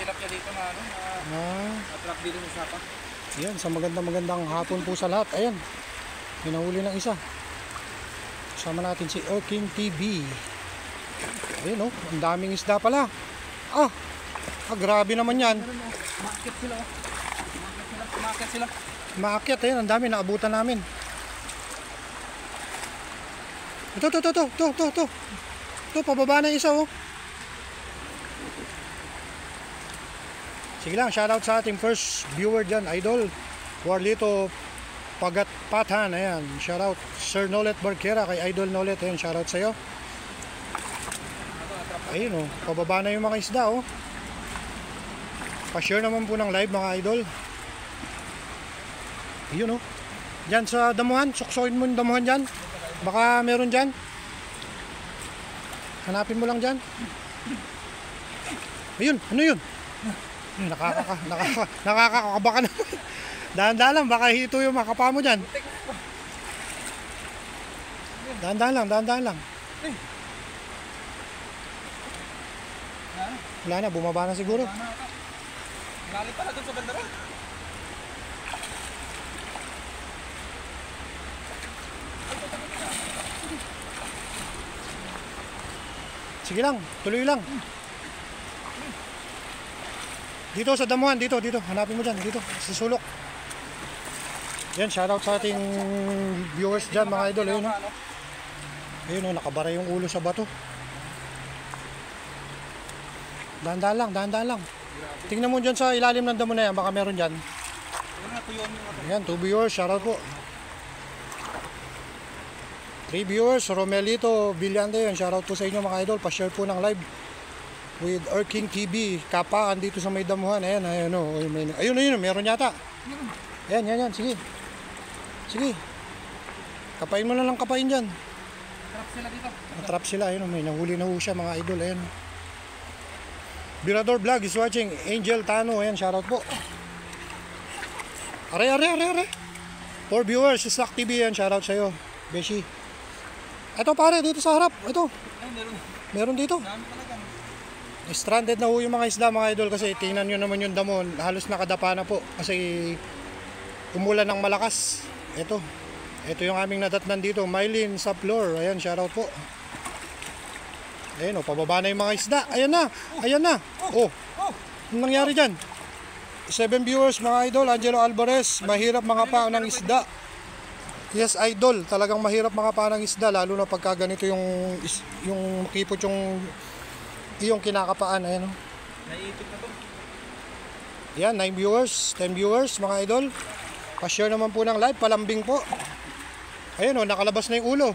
tilapia dito na ano, na trap dito sa sapa. Ayan, sa magandang hapon po sa lahat. Ayan, hinahuli ng isa. Kasama natin si Erking TV. Ayan oh, ang daming isda pala. Grabe naman yan. Maakyat sila oh. Maakyat sila. Maakyat, ayan, ang dami, naabutan namin. Ito. Ito, pababa na isa oh. Sige lang, shoutout sa ating first viewer dyan, Idol Warlito Patan. Ayan, shoutout Sir Nolet Barquera, kay Idol Nolet. Ayan, shoutout sa'yo. Ayun oh, pababa na yung mga isda oh. Pa-share naman po ng live mga idol. Ayun oh. Diyan sa damuhan, suksoin mo yung damuhan dyan. Baka meron dyan. Hanapin mo lang dyan. Ayun, ano yun? Nakakakabaka na. Dahan-dahan lang, baka hito yung makapa mo dyan. Dahan-dahan lang. Wala na, bumaba na siguro. Lalim pala dun sa bandara. Sige lang, tuloy lang. Dito sa damuhan, dito. Hanapin mo dyan, dito, sa sulok. Yan, shoutout sa ating viewers dyan mga idol. Ayun o. Ayun o, nakabara yung ulo sa bato. Dahan-dahan lang. Tingnan mo dyan sa ilalim ng damo na yan, baka meron dyan. Ayan, 2 viewers, shoutout po. 3 viewers, Romelito Villante, yan, shoutout po sa inyo mga idol. Pa-share po ng live with Erking TV, kapaan dito sa may damuhan. Ayun, meron yata. Yan, sige. Kapain mo na lang, kapain dyan. Trap sila dito. Trap sila, ayun, may nahuli na ho siya mga idol. Ayun. Birador Vlog is watching. Angel Tano, ayan, shoutout po. Are. 4 viewers, Slack TV, yan, shoutout sa'yo, Beshi. Ito pare, dito sa harap, ito. Meron dito. Stranded na ho yung mga isda mga idol, kasi tingnan nyo naman yung damo, halos nakadapa na po kasi umulan ng malakas. Ito yung aming nadatnan dito, Mylene Saplor. Ayan, shoutout po. Ayan o, pababa na yung mga isda. Ayan na. Oh, anong nangyari dyan? 7 viewers mga idol, Angelo Alvarez. Mahirap mga pa ng isda. Yes idol, talagang mahirap mga pa ng isda, lalo na pagka ganito yung makipot yung kinakapaan. Ayan o. Naiipit na to. Yan, 9 viewers, 10 viewers mga idol. Pa-share naman po ng live, palambing po. Ayan o, nakalabas na yung ulo.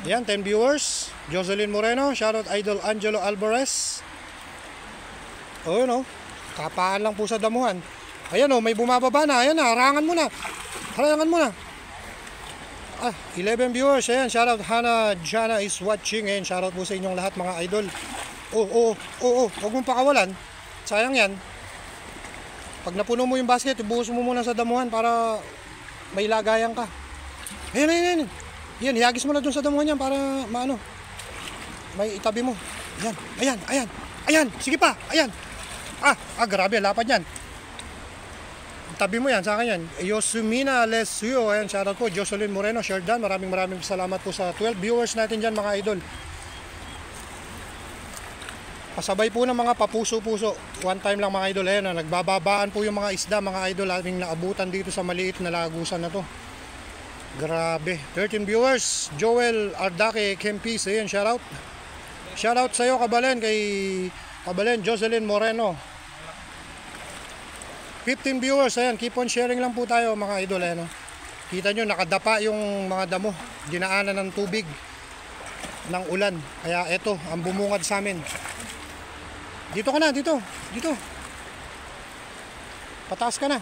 Yan, 10 viewers. Jocelyn Moreno, shoutout Idol Angelo Alvarez. Ayan o, kapaan lang po sa damuhan. Ayan o, may bumababa na. Ayan na, harangan mo na. 11 viewers. Ayan, shoutout Hannah Jana is watching. Ayan, shoutout po sa inyong lahat mga idol. Huwag mong pakawalan. Sayang yan. Pag napuno mo yung basket, ibuhos mo muna sa damuhan para may lagayan ka. Ayan. Yan, ihagis mo na dun sa damuhan yan para maano. May itabi mo. Ayan. Sige pa. Ayan. Grabe, lapad yan. Tabi mo yan, sa akin yan. Yosumina Lesio, ayan, shoutout po. Jocelyn Moreno, Sherdan, maraming salamat po sa 12 viewers natin dyan mga idol. Pasabay po ng mga papuso-puso. One time lang mga idol, ayan, nagbababaan po yung mga isda mga idol, aming naabutan dito sa maliit na lagusan na to. Grabe. 13 viewers, Joel Ardake Kempis, ayan, shoutout. Shoutout sa'yo Kabalen, kay Kabalen Jocelyn Moreno. 15 viewers, ayan, keep on sharing lang po tayo mga idol. Ayan, kita nyo, nakadapa yung mga damo, dinaanan ng tubig ng ulan, kaya eto ang bumungad sa amin. Dito ka na, dito pataas ka na.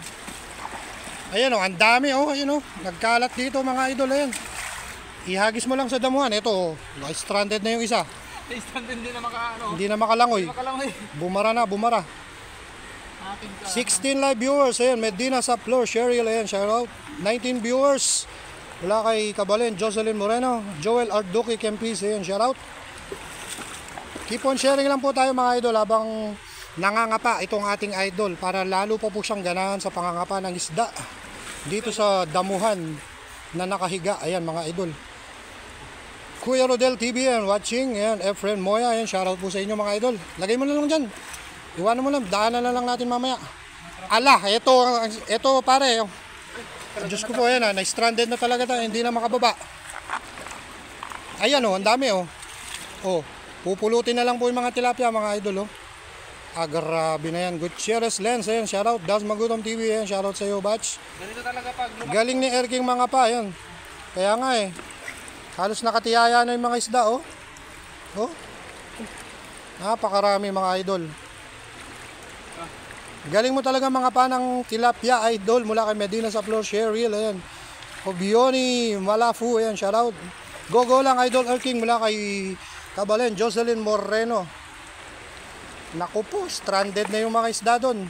Ayan o, ang dami o, ayan o, nagkalat dito mga idol. Ayan, ihagis mo lang sa damuhan. Ito, stranded na yung isa. Stranded, hindi na makalangoy. Bumara. 16 live viewers, ayan, Medina Saplor, Cheryl, ayan, shoutout. 19 viewers, wala kay Kabalen, Jocelyn Moreno, Joel Arduki Kempis, ayan, shoutout. Keep on sharing lang po tayo mga idol habang nangangapa itong ating idol para lalo pa po siyang ganahan sa pangangapa ng isda dito sa damuhan na nakahiga. Ayan mga idol. Kuya Rodel TV yan, watching. Ayan, Efren Moya. Ayan, shoutout po sa inyo mga idol. Lagay mo na lang dyan. Iwanan mo lang. Daanan na lang natin mamaya. Ala, ito pare. Diyos ko po, ayan na-stranded na talaga tayo. Hindi na makababa. Ayan ang dami pupulutin na lang po yung mga tilapia mga idol grabe na yan. Gutierrez Lens, ayan, shoutout. Das Magutom TV, ayan, shoutout sa iyo, batch. Ganito talaga pag lumaki. Galing ni Erking mga pa, ayan. Kaya nga halos nakatiyaya na yung mga isda, napakarami mga idol. Galing mo talaga mga pa ng tilapia idol mula kay Medina sa Flor Cheryl, ayan. Obioni Malafu, ayan, shoutout. Go lang idol Erking mula kay Kabalen, Jocelyn Moreno. Naku po, stranded na yung mga isda doon.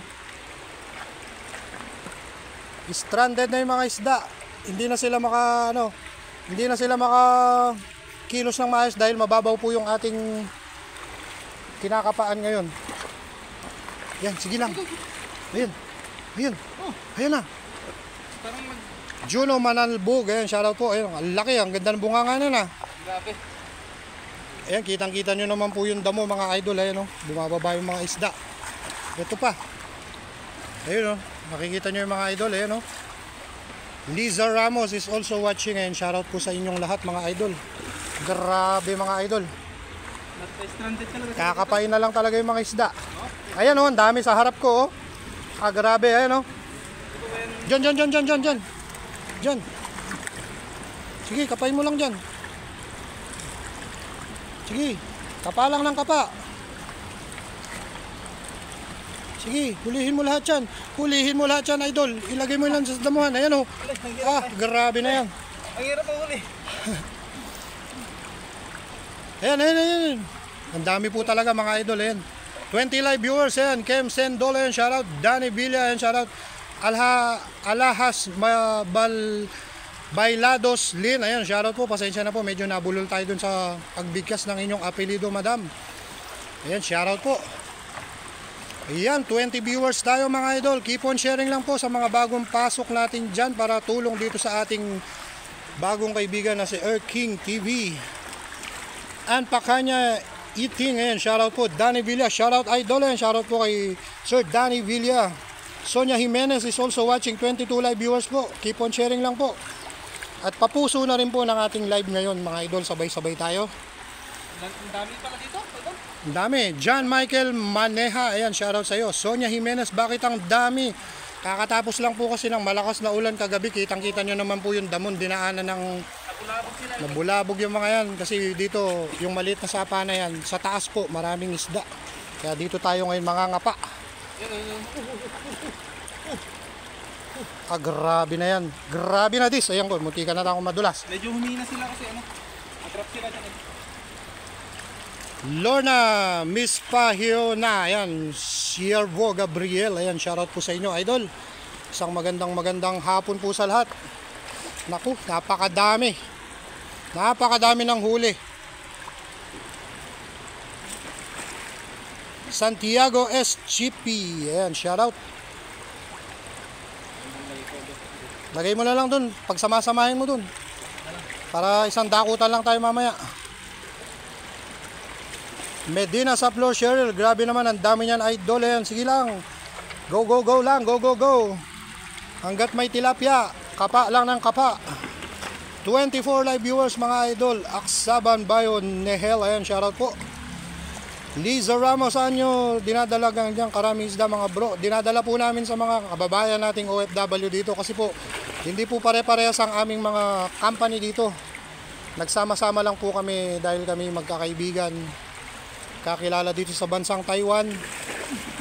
Stranded na yung mga isda. Hindi na sila kilos ng maayos dahil mababaw po yung ating kinakapaan ngayon. Yan, sige lang. Ayan. Ayan na. Juno Manalbog, ayan, shoutout po. Ayan, ang laki, ang ganda ng bunganga na. Grabe. Ayan, kitang-kita nyo naman po yung damo mga idol. Ayan bumababa yung mga isda. Ito pa. Ayun makikita nyo yung mga idol. Ayan Liza Ramos is also watching. Ayan, shoutout po sa inyong lahat mga idol. Grabe mga idol. Kakapain na lang talaga yung mga isda. Ayan ang dami sa harap ko grabe, ayan Diyan. Sige, kapain mo lang dyan. Sige, kapa lang ng kapa. Sige, hulihin mo lahat yan. Idol. Ilagay mo lang sa damuhan. Ayan grabe na yan. Ang hirap ang huli. Ayan. Ang dami po talaga mga idol. Ayan. 20 live viewers. Ayan. Kem Sendolo. Ayan. Shoutout. Danny Villa. Ayan. Shoutout. Alahas Bailados Lin. Ayan. Shoutout po. Pasensya na po. Medyo nabulol tayo dun sa pagbigkas ng inyong apelido, madam. Ayan. Shoutout po. Ayan. 20 viewers tayo mga idol. Keep on sharing lang po sa mga bagong pasok natin dyan para tulong dito sa ating bagong kaibigan na si Erking TV. And Pakanya Eating, ayan, shoutout po. Danny Villa, shoutout idol, ayan, shoutout po kay Sir Danny Villa. Sonia Jimenez is also watching, 22 live viewers po. Keep on sharing lang po. At papuso na rin po ng ating live ngayon mga idol, sabay-sabay tayo. Ang dami pala dito, idol. Ang dami. John Michael Maneha, ayan, shoutout sa iyo. Sonia Jimenez, bakit ang dami? Kakatapos lang po kasi ng malakas na ulan kagabi. Kitang-kita nyo naman po yung damon, dinaanan ng nabulabog yung mga yan. Kasi dito, yung maliit na sapa na yan, sa taas po, maraming isda. Kaya dito tayo ngayon mangangapa. Grabe na yan. Grabe na dis. Ayan ko, munti ka na akong madulas. Medyo humina sila kasi atrap sila dyan. Lorna Miss Pahiona, ayan, Siervo Gabriel, ayan, shoutout po sa inyo idol. Isang magandang hapon po sa lahat. Naku, napakadami ng huli. Santiago S. Chippy, ayan, shoutout. Lagay mo na lang dun, pagsamasamahin mo dun para isang dakutan lang tayo mamaya. Medina sa Flor Cheryl, grabe naman, ang dami niyan idol. Ayan, sige lang, go lang, go. Hanggat may tilapia, kapa lang ng kapa. 24 live viewers mga idol. Aksaban Bayon Nehel, ayan, shoutout po. Liza Ramos, saan nyo dinadala ganyan karaming isda mga bro? Dinadala po namin sa mga kababayan nating OFW dito kasi po hindi po pare-parehas ang aming mga company dito. Nagsama-sama lang po kami dahil kami magkakaibigan, kakilala dito sa bansang Taiwan.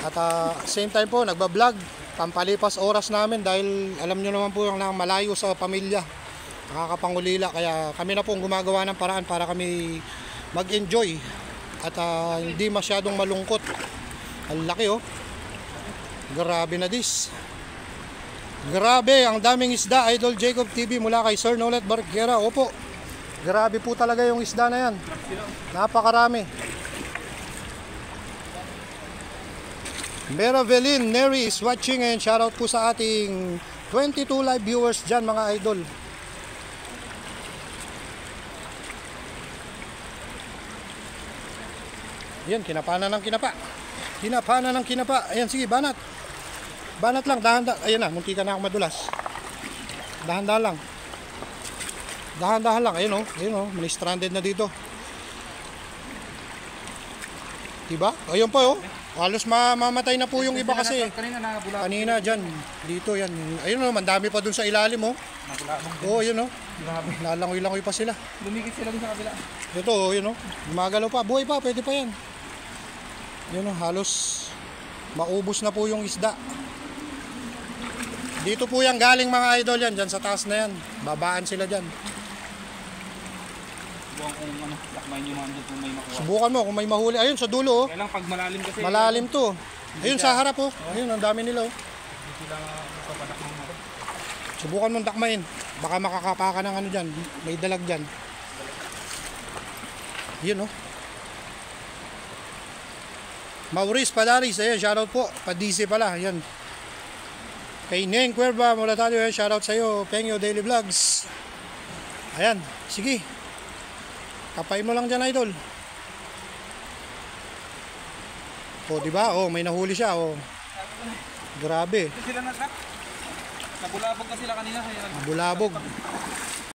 At same time po nagbablog, pampalipas oras namin dahil alam nyo naman po yung malayo sa pamilya, nakakapangulila. Kaya kami na po gumagawa ng paraan para kami mag-enjoy at hindi masyadong malungkot. Ang laki grabe na dis. Grabe, ang daming isda. Idol Jacob TV mula kay Sir Nolet Barquera. Opo, grabe po talaga yung isda na yan, napakarami. Vera Velin Neri is watching and shoutout po sa ating 22 live viewers dyan mga idol. Yan, kinapana ng kinapa. Kinapana ng kinapa. Ayan, sige, banat. Banat lang, dahan-dahan. Ayan na, munti ka na ako madulas. Dahan-dahan lang. Dahan-dahan lang. Ayun oh, ayun oh, may stranded na dito. Diba? Ayun pa oh. Halos mamatay na po yung iba kasi. Kanina nabulabog. Kanina dyan, dito yan. Ayun oh, mandami pa dun sa ilalim oh. Nabulabog. Oo, yun oh. Grabe. Lalangoy-langoy pa sila. Lumikit sila dun sa kabila. Ito oh, yun oh. Gumagalaw pa, buhay pa, pwede pa yan. Yun oh, halos maubos na po yung isda. Dito po yan galing mga idol yan, dyan sa taas na yan. Babaan sila dyan. Buwan kung ano, lakmayin yung mga dyan kung may makuha. Subukan mo kung may mahuli. Ayun, sa dulo oh. Kaya lang pag malalim kasi. Malalim to. Ayun sa harap oh. Ayun, ang dami nila oh. Hindi sila papadak ng mga. Subukan mong dakmain. Baka makakapa ka ng ano dyan. May dalag dyan. Yun oh. Maurice Padaris, ayan, shoutout po. Padisi pala, ayan. Kay Neng Cuerva, mula tayo, ayan, shoutout sa'yo. Pengyo Daily Vlogs. Ayan, sige. Kapay mo lang dyan, idol. O, diba? O, may nahuli siya, o. Grabe. Ito sila na-trap. Nabulabog ka sila kanina. Bulabog.